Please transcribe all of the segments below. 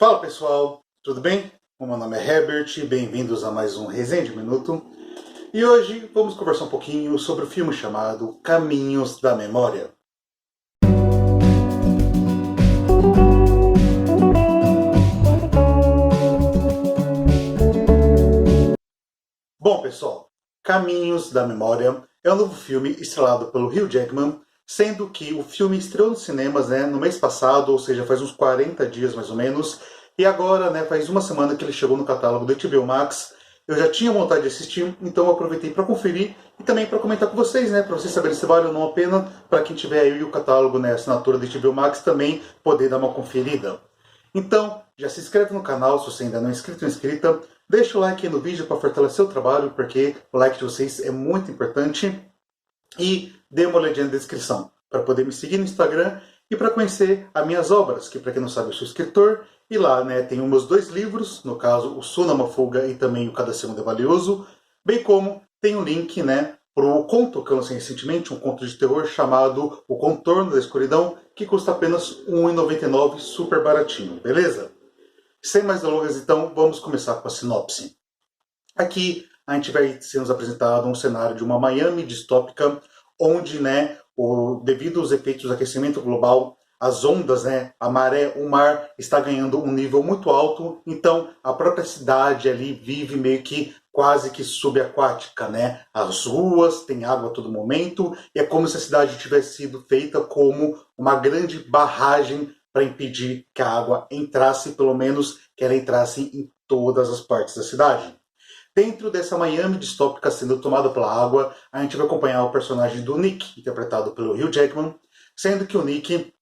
Fala pessoal, tudo bem? O meu nome é Herbert, bem-vindos a mais um Resenha de Minuto. E hoje vamos conversar um pouquinho sobre o filme chamado Caminhos da Memória. Bom pessoal, Caminhos da Memória é um novo filme estrelado pelo Hugh Jackman, sendo que o filme estreou nos cinemas no mês passado, ou seja, faz uns 40 dias mais ou menos, e agora faz uma semana que ele chegou no catálogo do HBO Max. Eu já tinha vontade de assistir, então eu aproveitei para conferir e também para comentar com vocês, para vocês saberem se vale ou não a pena, para quem tiver aí o catálogo, a assinatura do HBO Max, também poder dar uma conferida. Então, já se inscreve no canal se você ainda não é inscrito ou inscrita, deixa o like aí no vídeo para fortalecer o trabalho, porque o like de vocês é muito importante. E dê uma olhadinha na descrição para poder me seguir no Instagram e para conhecer as minhas obras, que para quem não sabe eu sou escritor, e lá tem os meus 2 livros, no caso o Sul na Fuga e também o Cada Segundo é Valioso, bem como tem um link para o conto que eu lancei recentemente, um conto de terror chamado O Contorno da Escuridão, que custa apenas R$ 1,99, super baratinho, beleza? Sem mais delongas, então, vamos começar com a sinopse. Aqui a gente vai ser nos apresentado um cenário de uma Miami distópica, onde, devido aos efeitos do aquecimento global, as ondas, a maré, o mar está ganhando um nível muito alto, então a própria cidade ali vive meio que quase que subaquática, As ruas têm água a todo momento, e é como se a cidade tivesse sido feita como uma grande barragem para impedir que a água entrasse, pelo menos que ela entrasse em todas as partes da cidade. Dentro dessa Miami distópica sendo tomada pela água, a gente vai acompanhar o personagem do Nick, interpretado pelo Hugh Jackman, sendo que o Nick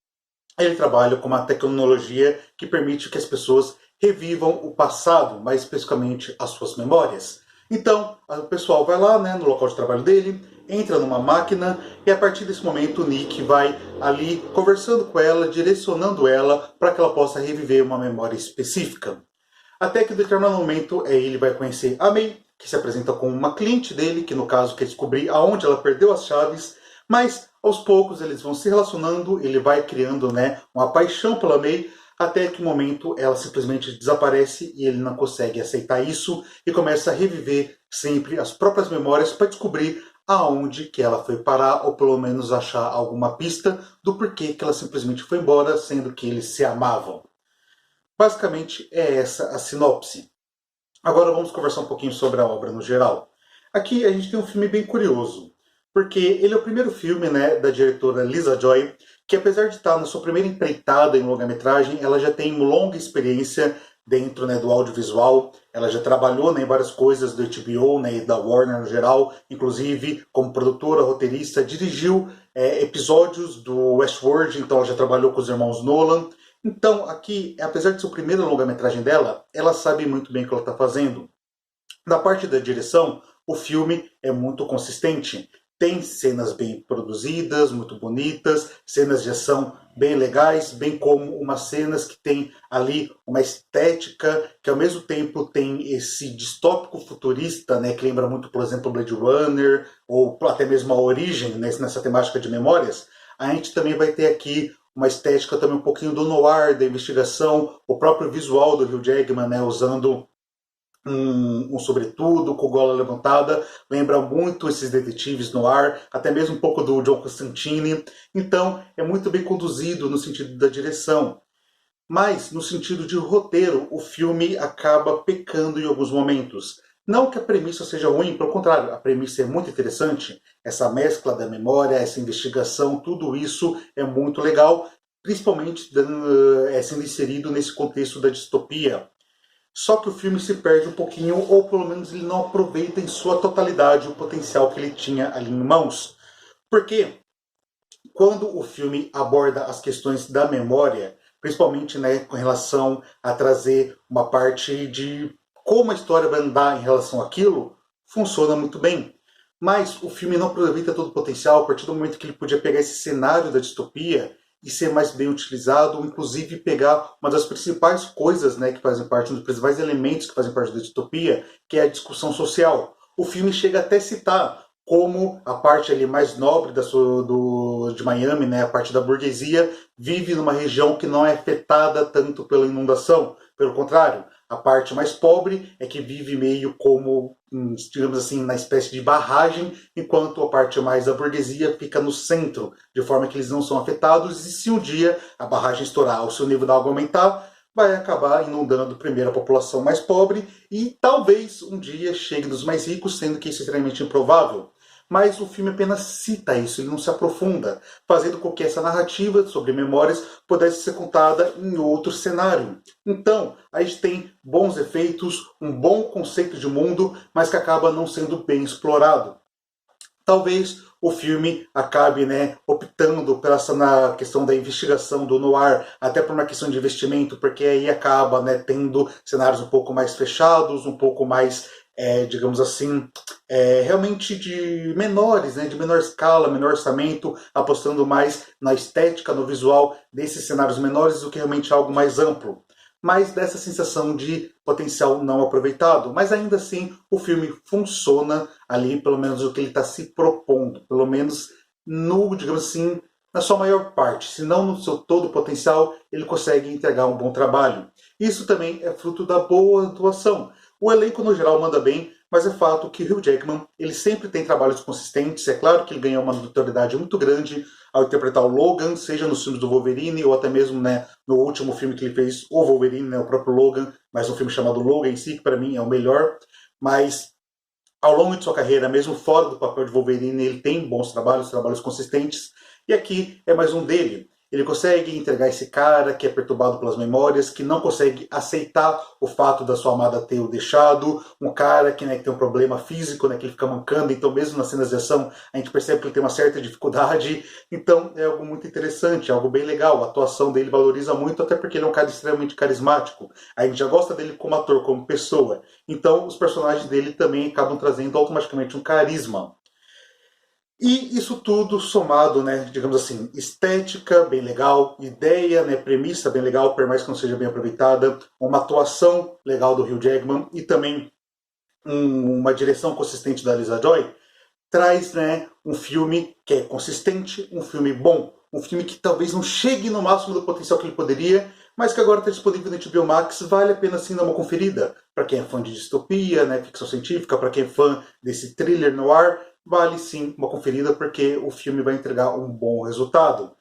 ele trabalha com uma tecnologia que permite que as pessoas revivam o passado, mais especificamente as suas memórias. Então, o pessoal vai lá no local de trabalho dele, entra numa máquina e a partir desse momento o Nick vai ali conversando com ela, direcionando ela para que ela possa reviver uma memória específica. Até que em determinado momento ele vai conhecer a May, que se apresenta como uma cliente dele, que no caso quer descobrir aonde ela perdeu as chaves, mas aos poucos eles vão se relacionando, ele vai criando uma paixão pela May, até que um momento ela simplesmente desaparece e ele não consegue aceitar isso e começa a reviver sempre as próprias memórias para descobrir aonde que ela foi parar, ou pelo menos achar alguma pista do porquê que ela simplesmente foi embora, sendo que eles se amavam. Basicamente é essa a sinopse. Agora vamos conversar um pouquinho sobre a obra no geral. Aqui a gente tem um filme bem curioso, porque ele é o primeiro filme da diretora Lisa Joy, que apesar de estar na sua primeira empreitada em longa-metragem, ela já tem uma longa experiência dentro do audiovisual. Ela já trabalhou em várias coisas do HBO e da Warner no geral, inclusive como produtora, roteirista, dirigiu episódios do Westworld, então ela já trabalhou com os irmãos Nolan. Então, aqui, apesar de ser o primeiro longa-metragem dela, ela sabe muito bem o que ela está fazendo. Na parte da direção, o filme é muito consistente. Tem cenas bem produzidas, muito bonitas, cenas de ação bem legais, bem como umas cenas que tem ali uma estética que ao mesmo tempo tem esse distópico futurista, que lembra muito, por exemplo, Blade Runner, ou até mesmo a Origem, nessa temática de memórias. A gente também vai ter aqui uma estética também um pouquinho do noir, da investigação, o próprio visual do Hugh Jackman, usando um sobretudo, com gola levantada, lembra muito esses detetives noir, até mesmo um pouco do John Constantine. Então, é muito bem conduzido no sentido da direção. Mas, no sentido de roteiro, o filme acaba pecando em alguns momentos. Não que a premissa seja ruim, pelo contrário, a premissa é muito interessante. Essa mescla da memória, essa investigação, tudo isso é muito legal, principalmente sendo inserido nesse contexto da distopia. Só que o filme se perde um pouquinho, ou pelo menos ele não aproveita em sua totalidade o potencial que ele tinha ali em mãos. Porque quando o filme aborda as questões da memória, principalmente com relação a trazer uma parte de como a história vai andar em relação àquilo, funciona muito bem. Mas o filme não aproveita todo o potencial a partir do momento que ele podia pegar esse cenário da distopia e ser mais bem utilizado, ou inclusive pegar uma das principais coisas que fazem parte, um dos principais elementos que fazem parte da distopia, que é a discussão social. O filme chega até a citar como a parte ali mais nobre de Miami, a parte da burguesia, vive numa região que não é afetada tanto pela inundação, Pelo contrário, a parte mais pobre é que vive meio como, digamos assim, na espécie de barragem, enquanto a parte mais da burguesia fica no centro, de forma que eles não são afetados, e se um dia a barragem estourar ou se o nível da água aumentar, vai acabar inundando primeiro a população mais pobre e talvez um dia chegue dos mais ricos, sendo que isso é extremamente improvável. Mas o filme apenas cita isso, ele não se aprofunda, fazendo com que essa narrativa sobre memórias pudesse ser contada em outro cenário. Então, a gente tem bons efeitos, um bom conceito de mundo, mas que acaba não sendo bem explorado. Talvez o filme acabe, optando pela essa na questão da investigação do noir, até por uma questão de investimento, porque aí acaba, tendo cenários um pouco mais fechados, um pouco mais, digamos assim, realmente de menores, de menor escala, menor orçamento, apostando mais na estética, no visual desses cenários menores do que realmente algo mais amplo. Mas dessa sensação de potencial não aproveitado. Mas ainda assim, o filme funciona ali, pelo menos o que ele está se propondo. Pelo menos no, digamos assim, na sua maior parte. Se não no seu todo potencial, ele consegue entregar um bom trabalho. Isso também é fruto da boa atuação. O elenco, no geral, manda bem, mas é fato que Hugh Jackman ele sempre tem trabalhos consistentes. É claro que ele ganhou uma notoriedade muito grande ao interpretar o Logan, seja nos filmes do Wolverine ou até mesmo no último filme que ele fez, o Wolverine, o próprio Logan, mas um filme chamado Logan em si, que para mim é o melhor. Mas ao longo de sua carreira, mesmo fora do papel de Wolverine, ele tem bons trabalhos consistentes, e aqui é mais um dele. Ele consegue entregar esse cara que é perturbado pelas memórias, que não consegue aceitar o fato da sua amada ter o deixado, um cara que tem um problema físico, que ele fica mancando, então mesmo nas cenas de ação a gente percebe que ele tem uma certa dificuldade, então é algo muito interessante, algo bem legal, a atuação dele valoriza muito, até porque ele é um cara extremamente carismático, a gente já gosta dele como ator, como pessoa, então os personagens dele também acabam trazendo automaticamente um carisma. E isso tudo somado, digamos assim, estética bem legal, ideia, premissa bem legal, por mais que não seja bem aproveitada, uma atuação legal do Hugh Jackman e também uma direção consistente da Lisa Joy, traz um filme que é consistente, um filme bom, um filme que talvez não chegue no máximo do potencial que ele poderia, mas que agora está disponível no HBO Max, vale a pena sim dar uma conferida. Para quem é fã de distopia, ficção científica, para quem é fã desse thriller noir, vale sim uma conferida porque o filme vai entregar um bom resultado.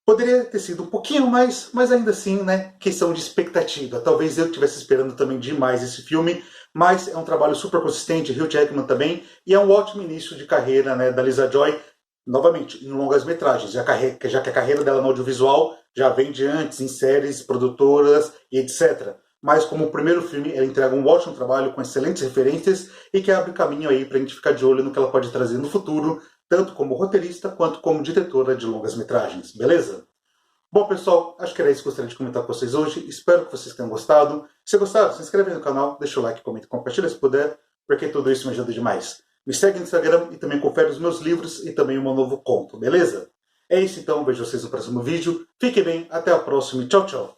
Poderia ter sido um pouquinho mais, mas ainda assim, questão de expectativa. Talvez eu estivesse esperando também demais esse filme, mas é um trabalho super consistente, Hugh Jackman também, e é um ótimo início de carreira da Lisa Joy, novamente, em longas metragens, já que a carreira dela no audiovisual já vem de antes, em séries, produtoras e etc. Mas como o primeiro filme, ela entrega um ótimo trabalho com excelentes referências e que abre caminho aí para a gente ficar de olho no que ela pode trazer no futuro, tanto como roteirista quanto como diretora de longas metragens, beleza? Bom pessoal, acho que era isso que eu gostaria de comentar com vocês hoje, espero que vocês tenham gostado. Se gostaram, se inscreve no canal, deixa o like, comenta e compartilha se puder, porque tudo isso me ajuda demais. Me segue no Instagram e também confere os meus livros e também o meu novo conto, beleza? É isso então, vejo vocês no próximo vídeo, fiquem bem, até a próxima e tchau, tchau!